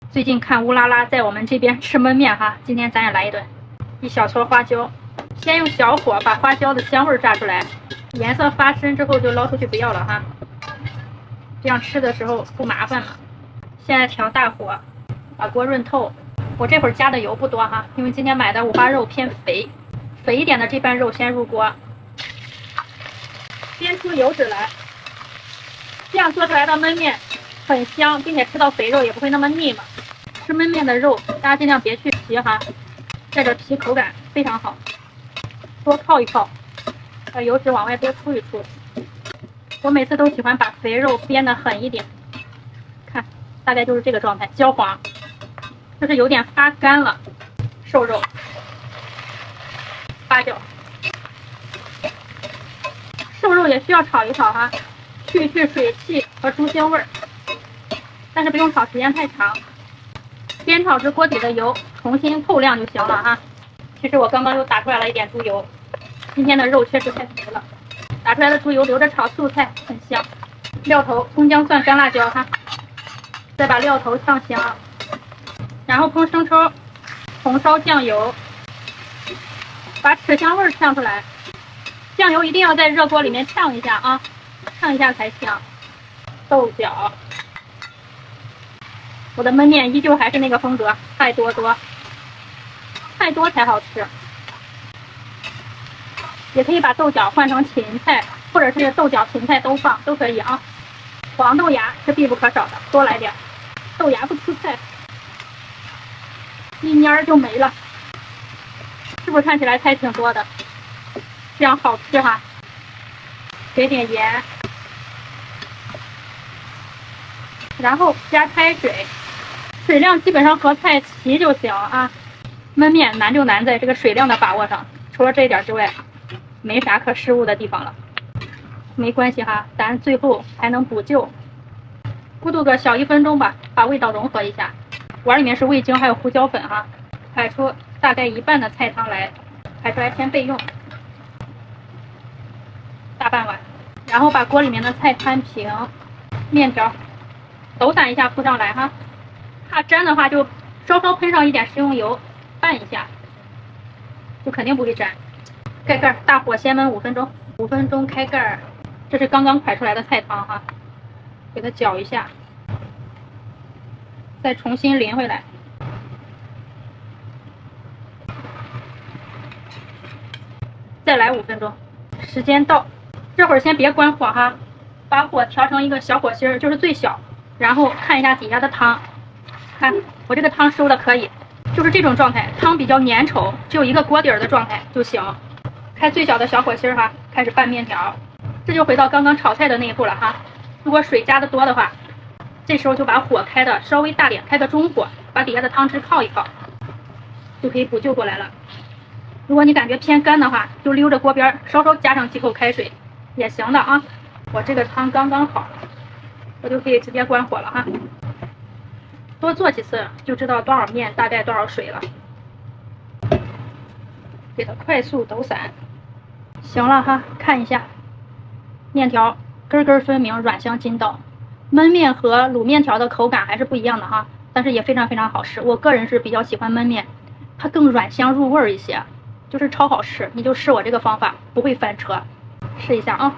最近看乌拉拉在我们这边吃焖面哈，今天咱也来一顿。一小撮花椒，先用小火把花椒的香味炸出来，颜色发深之后就捞出去不要了哈，这样吃的时候不麻烦嘛。现在调大火，把锅润透。我这会儿加的油不多哈，因为今天买的五花肉偏肥，肥一点的这半肉先入锅，煸出油脂来，这样做出来的焖面很香，并且吃到肥肉也不会那么腻嘛。吃焖面的肉，大家尽量别去皮哈，带着皮口感非常好。多泡一泡，把油脂往外多出一出。我每次都喜欢把肥肉煸得狠一点，看，大概就是这个状态，焦黄，就是有点发干了。瘦肉、八角，瘦肉也需要炒一炒哈，去水汽和猪腥味儿，但是不用炒时间太长。煸炒至锅底的油重新透亮就行了哈。其实我刚刚又打出来了一点猪油，今天的肉确实太肥了，打出来的猪油留着炒素菜很香。料头葱姜蒜干辣椒哈，再把料头炝香，然后烹生抽、红烧酱油，把豉香味炝出来。酱油一定要在热锅里面炝一下啊，炝一下才香。豆角，我的焖面依旧还是那个风格，菜多才好吃。也可以把豆角换成芹菜，或者是豆角芹菜都放都可以啊。黄豆芽是必不可少的，多来点。豆芽不吃菜，一蔫就没了，是不是看起来菜挺多的？这样好吃哈。给点盐，然后加开水，水量基本上和菜齐就行啊。焖面难就难在这个水量的把握上，除了这一点之外，没啥可失误的地方了。没关系哈，咱最后还能补救。咕嘟个小1分钟吧，把味道融合一下。碗里面是味精还有胡椒粉哈，㧟出大概1半的菜汤来，㧟出来先备用，大半碗。然后把锅里面的菜摊平，面条抖散一下铺上来哈，怕粘的话就稍稍喷上一点食用油拌一下，就肯定不会粘。盖盖，大火先焖5分钟，5分钟开盖。这是刚刚㧟出来的菜汤哈，给它搅一下，再重新淋回来。再来5分钟，时间到。这会儿先别关火哈，把火调成一个小火芯儿，就是最小，然后看一下底下的汤，看我这个汤收的可以，就是这种状态，汤比较粘稠，只有一个锅底儿的状态就行。开最小的小火芯儿哈，开始拌面条。这就回到刚刚炒菜的那一步了哈。如果水加的多的话，这时候就把火开的稍微大点，开个中火，把底下的汤汁泡一泡，就可以补救过来了。如果你感觉偏干的话，就溜着锅边稍稍加上几口开水也行的啊。我这个汤刚刚好，我就可以直接关火了哈。多做几次就知道多少面大概多少水了，给它快速抖散。行了哈，看一下面条根根分明，软香筋道。焖面和卤面条的口感还是不一样的哈，但是也非常非常好吃。我个人是比较喜欢焖面，它更软香入味一些，就是超好吃。你就试我这个方法，不会翻车，试一下啊。